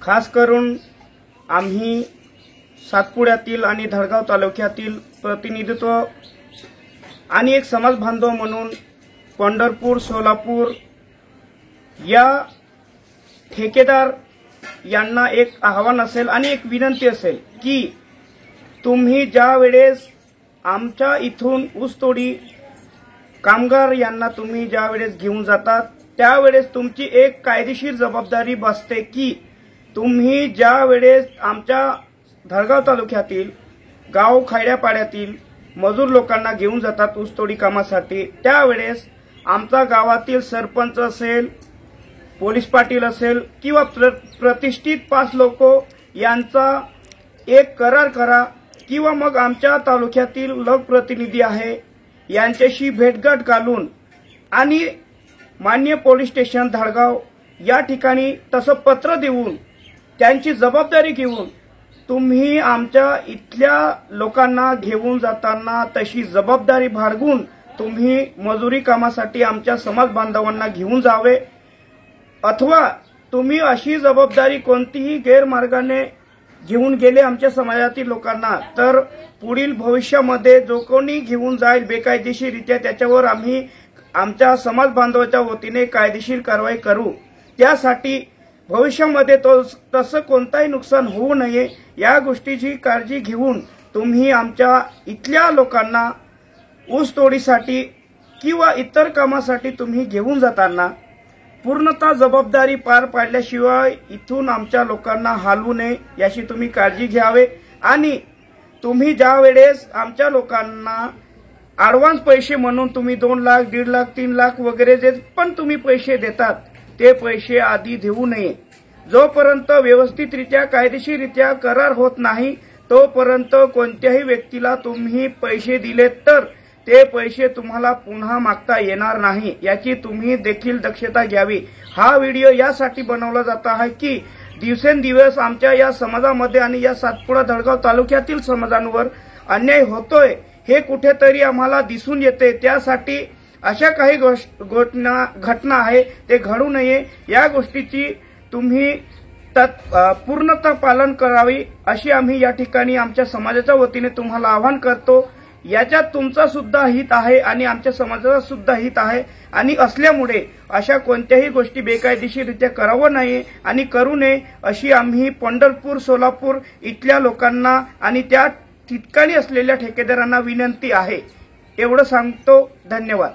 खास करून आम्ही सातपुड्यातील आणि धडगाव तालुक्यातील प्रतिनिधित्व आणि एक समाज बांधव म्हणून पंढरपूर सोलापूर या ठेकेदार यांना एक आव्हान असेल आणि एक विनंती असेल की तुम्ही ज्या वेळेस आमच्या इथून ऊसतोडी कामगार यांना तुम्ही ज्या वेळेस घेऊन जातात त्यावेळेस तुमची एक कायदेशीर जबाबदारी बसते की तुम्ही ज्या वेळेस आमच्या धडगाव तालुक्यातील गाव खेड्यापाड्यातील मजूर लोकांना घेऊन जातात ऊसतोडी कामासाठी त्यावेळेस आमच्या गावातील सरपंच असेल पोलीस पाटील असेल किंवा प्रतिष्ठित 5 लोक यांचा एक करार करा किंवा मग आमच्या तालुक्यातील लोकप्रतिनिधी आहे यांच्याशी भेटगाठ घालून आणि माननीय पोलीस स्टेशन धडगाव या ठिकाणी तसं पत्र देऊन त्यांची जबाबदारी घेऊन तुम्ही आमच्या इथल्या लोकांना घेऊन जाताना तशी जबाबदारी बाळगून तुम्ही मजुरी कामासाठी आमच्या समाज बांधवांना घेऊन जावे अथवा तुम्ही अशी जबाबदारी कोणतीही गैरमार्गाने घेऊन गेले आमच्या समाजातील लोकांना तर पुढील भविष्यामध्ये जो कोणी घेऊन जाईल बेकायदेशीररित्या त्याच्यावर आम्ही आमच्या समाज बांधवाच्या वतीने कायदेशीर कारवाई करू। त्यासाठी भविष्यामध्ये तसं कोणताही नुकसान होऊ नये या गोष्टीची काळजी घेऊन तुम्ही आमच्या इथल्या लोकांना ऊसतोडीसाठी किंवा इतर कामासाठी तुम्ही घेऊन जाताना पूर्णतः जबाबदारी पार पाडल्याशिवाय इथून आमच्या लोकांना हलवू नये याची तुम्ही काळजी घ्यावे। आणि तुम्ही ज्या वेळेस आमच्या लोकांना ॲडव्हान्स पैसे म्हणून तुम्ही 2 लाख 1.5 लाख 3 लाख वगैरे जे पण तुम्ही पैसे देतात ते पैसे आधी देऊ नये। जोपर्यंत व्यवस्थितरित्या कायदेशीररित्या करार होत नाही तोपर्यंत कोणत्याही व्यक्तीला तुम्ही पैसे दिले तर ते पैसे तुम्हाला पुन्हा मागता येणार नाही याची तुम्ही देखील दक्षता घ्यावी। हा व्हिडिओ यासाठी बनवला जात आहे की दिवसेंदिवस आमच्या या समाजामध्ये आणि या सातपुडा धडगाव तालुक्यातील समाजांवर अन्याय होतोय हे कुठेतरी आम्हाला दिसून येते। त्यासाठी अशा काही घटना आहे ते घडू नये या गोष्टीची तुम्ही पूर्णतः पालन करावी अशी आम्ही या ठिकाणी आमच्या समाजाच्या वतीने तुम्हाला आवाहन करतो। याच्यात तुमचा सुद्धा हित आहे आणि आमच्या समाजाचा सुद्धा हित आहे आणि असल्यामुळे अशा कोणत्याही गोष्टी बेकायदेशीररित्या करावं नाही आणि करू नये अशी आम्ही पंढरपूर सोलापूर इथल्या लोकांना आणि त्या ठिकाणी असलेल्या ठेकेदारांना विनंती आहे। एवढं सांगतो। धन्यवाद।